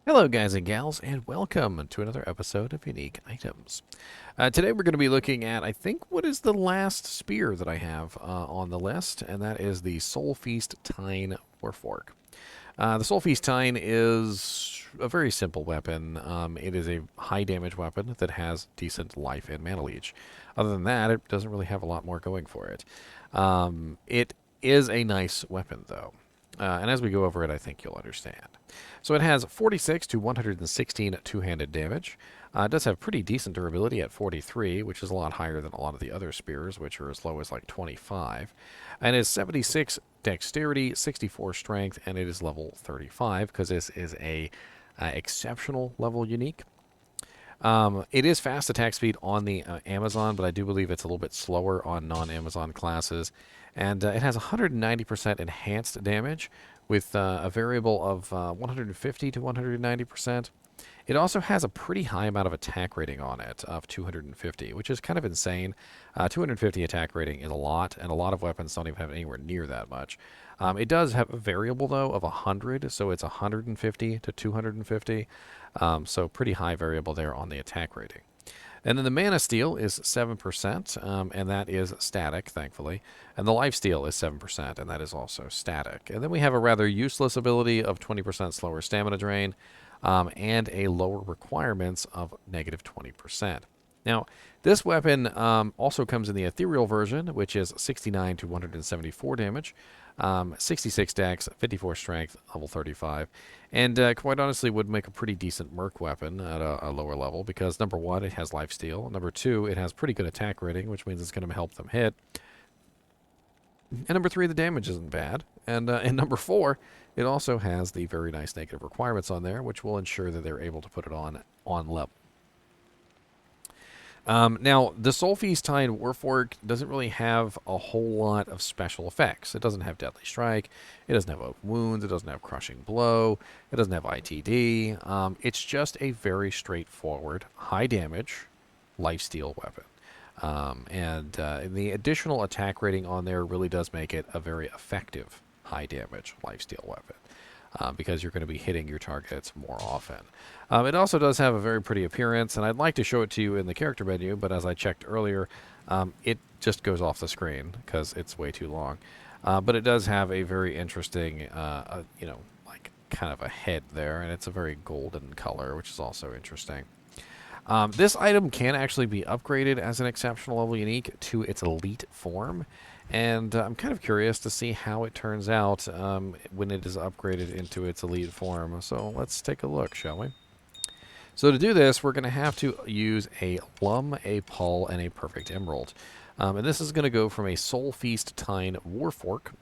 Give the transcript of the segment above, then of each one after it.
Hello, guys and gals, and welcome to another episode of Unique Items. Today we're going to be looking at, I think, what is the last spear that I have on the list, and that is the Soulfeast Tine Warfork. The Soulfeast Tine is a very simple weapon. It is a high damage weapon that has decent life and mana leech. Other than that, it doesn't really have a lot more going for it. It is a nice weapon, though. And as we go over it, I think you'll understand. So it has 46 to 116 two-handed damage. It does have pretty decent durability at 43, which is a lot higher than a lot of the other spears, which are as low as like 25. And is 76 dexterity, 64 strength, and it is level 35 because this is a exceptional level unique. It is fast attack speed on the Amazon, but I do believe it's a little bit slower on non-Amazon classes. And it has 190% enhanced damage with a variable of 150 to 190%. It also has a pretty high amount of attack rating on it of 250, which is kind of insane. 250 attack rating is a lot, and a lot of weapons don't even have anywhere near that much. It does have a variable, though, of 100, so it's 150 to 250. So pretty high variable there on the attack rating. And then the mana steal is 7%, and that is static, thankfully. And the life steal is 7%, and that is also static. And then we have a rather useless ability of 20% slower stamina drain, and a lower requirements of negative 20%. Now, this weapon also comes in the Ethereal version, which is 69 to 174 damage, 66 dex, 54 strength, level 35. And quite honestly, would make a pretty decent merc weapon at a lower level because, number one, it has lifesteal. Number two, it has pretty good attack rating, which means it's going to help them hit. And number three, the damage isn't bad. And number four, it also has the very nice negative requirements on there, which will ensure that they're able to put it on level. Now, the Soulfeast Tine Warfork doesn't really have a whole lot of special effects. It doesn't have Deadly Strike. It doesn't have Open Wounds. It doesn't have Crushing Blow. It doesn't have ITD. It's just a very straightforward, high damage, lifesteal weapon. And the additional attack rating on there really does make it a very effective high damage lifesteal weapon. Because you're going to be hitting your targets more often. It also does have a very pretty appearance, and I'd like to show it to you in the character menu, but as I checked earlier, it just goes off the screen because it's way too long. But it does have a very interesting, like kind of a head there, and it's a very golden color, which is also interesting. This item can actually be upgraded as an exceptional level unique to its elite form. And I'm kind of curious to see how it turns out when it is upgraded into its elite form. So let's take a look, shall we? So to do this, we're going to have to use a Plum, a Pull, and a Perfect Emerald. And this is going to go from a Soulfeast Tine Warfork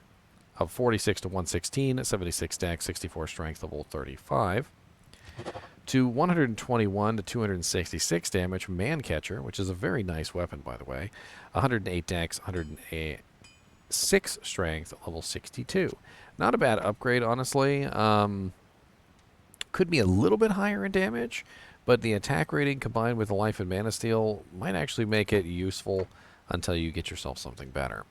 of 46 to 116, 76 dex, 64 strength, level 35, to 121 to 266 damage Man-Catcher, which is a very nice weapon, by the way, 108 dex, 108 6 strength, level 62. Not a bad upgrade, honestly. Could be a little bit higher in damage, but the attack rating combined with the life and mana steal might actually make it useful until you get yourself something better.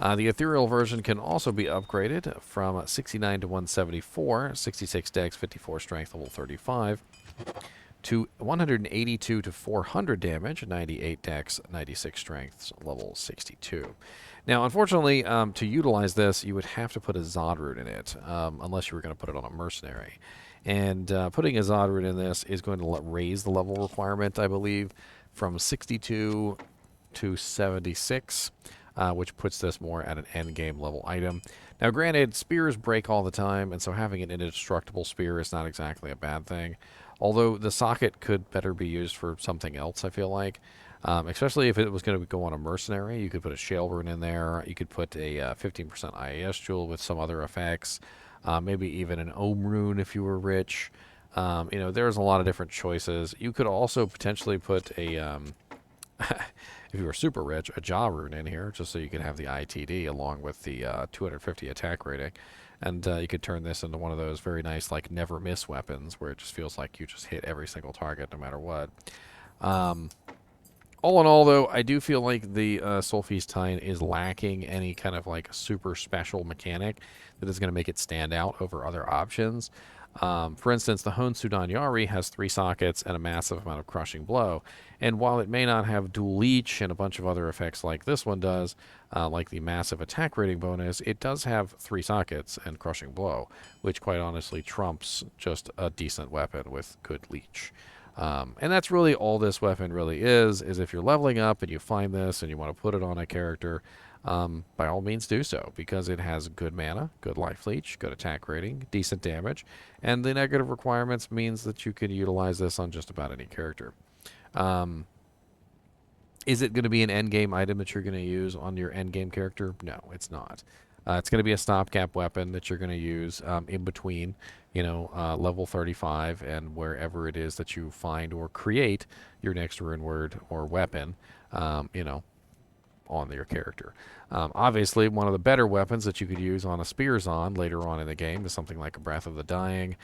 The Ethereal version can also be upgraded from 69 to 174, 66 dex, 54 strength, level 35, to 182 to 400 damage, 98 dex, 96 strength, level 62. Now, unfortunately, to utilize this, you would have to put a Zod rune in it, unless you were going to put it on a mercenary. And putting a Zod rune in this is going to raise the level requirement, I believe, from 62 to 76, which puts this more at an endgame level item. Now, granted, spears break all the time, and so having an indestructible spear is not exactly a bad thing. Although the socket could better be used for something else, I feel like. Especially if it was going to go on a mercenary, you could put a shale rune in there. You could put a 15% IAS jewel with some other effects. Maybe even an ohm rune if you were rich. There's a lot of different choices. You could also potentially put a, if you were super rich, a jaw rune in here, just so you can have the ITD along with the 250 attack rating. And you could turn this into one of those very nice, like, never miss weapons where it just feels like you just hit every single target no matter what. All in all, though, I do feel like the Soulfeast Tine is lacking any kind of like super special mechanic that is going to make it stand out over other options. For instance, the Honsudan Yari has 3 sockets and a massive amount of crushing blow. And while it may not have dual leech and a bunch of other effects like this one does, like the massive attack rating bonus, it does have 3 sockets and crushing blow, which quite honestly trumps just a decent weapon with good leech. And that's really all this weapon really is if you're leveling up and you find this and you want to put it on a character, by all means do so, because it has good mana, good life leech, good attack rating, decent damage, and the negative requirements means that you can utilize this on just about any character. Is it going to be an endgame item that you're going to use on your endgame character? No, it's not. It's going to be a stopgap weapon that you're going to use in between, level 35 and wherever it is that you find or create your next rune word or weapon, on your character. Obviously, one of the better weapons that you could use on a Spearzon later on in the game is something like a Breath of the Dying.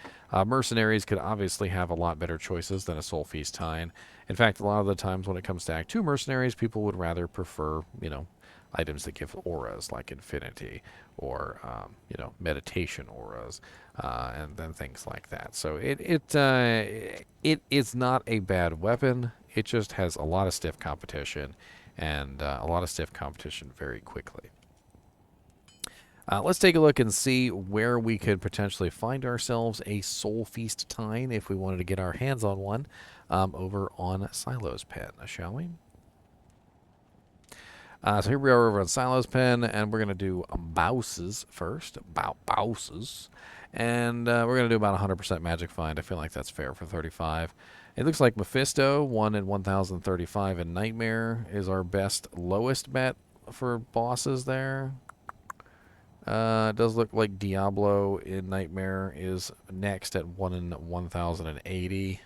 Mercenaries could obviously have a lot better choices than a Soulfeast Tine. In fact, a lot of the times when it comes to Act 2 Mercenaries, people would rather prefer, items that give auras like Infinity or, meditation auras, and then things like that. So it is not a bad weapon. It just has a lot of stiff competition, and a lot of stiff competition very quickly. Let's take a look and see where we could potentially find ourselves a Soulfeast Tine if we wanted to get our hands on one over on Silo's Pen, shall we? So here we are over on Silo's Pen, and we're going to do Bouses first. Bouses. And we're going to do about 100% Magic Find. I feel like that's fair for 35. It looks like Mephisto, 1 in 1035, and Nightmare is our best lowest bet for bosses there. It does look like Diablo in Nightmare is next at 1 in 1080.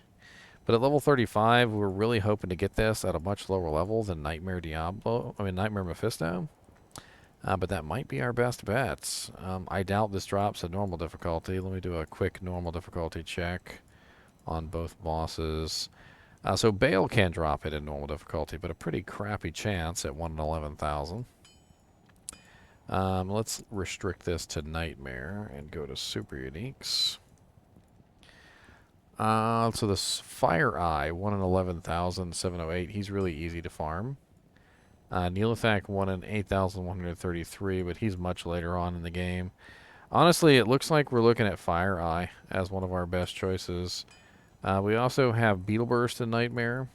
But at level 35, we're really hoping to get this at a much lower level than Nightmare Mephisto. But that might be our best bets. I doubt this drops at normal difficulty. Let me do a quick normal difficulty check on both bosses. So Bale can drop it in normal difficulty, but a pretty crappy chance at 1 in 11,000. Let's restrict this to Nightmare and go to Super Uniques. So this Fire Eye, 1 in 11,708. He's really easy to farm. Neelathak, 1 in 8,133, but he's much later on in the game. Honestly, it looks like we're looking at Fire Eye as one of our best choices. We also have Beetleburst in Nightmare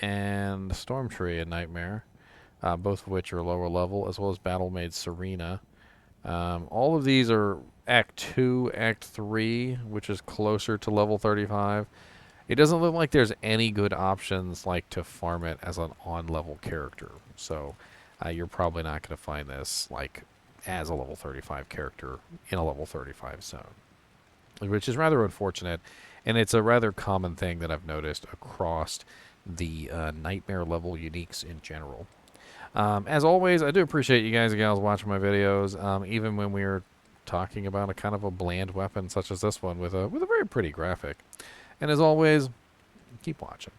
and Stormtree in Nightmare, both of which are lower level, as well as Battlemaid Serena. All of these are Act 2, Act 3, which is closer to level 35. It doesn't look like there's any good options like to farm it as an on-level character. So you're probably not going to find this like as a level 35 character in a level 35 zone, which is rather unfortunate. And it's a rather common thing that I've noticed across the Nightmare level uniques in general. As always, I do appreciate you guys and gals watching my videos, even when we're talking about a kind of a bland weapon such as this one with a very pretty graphic. And as always, keep watching.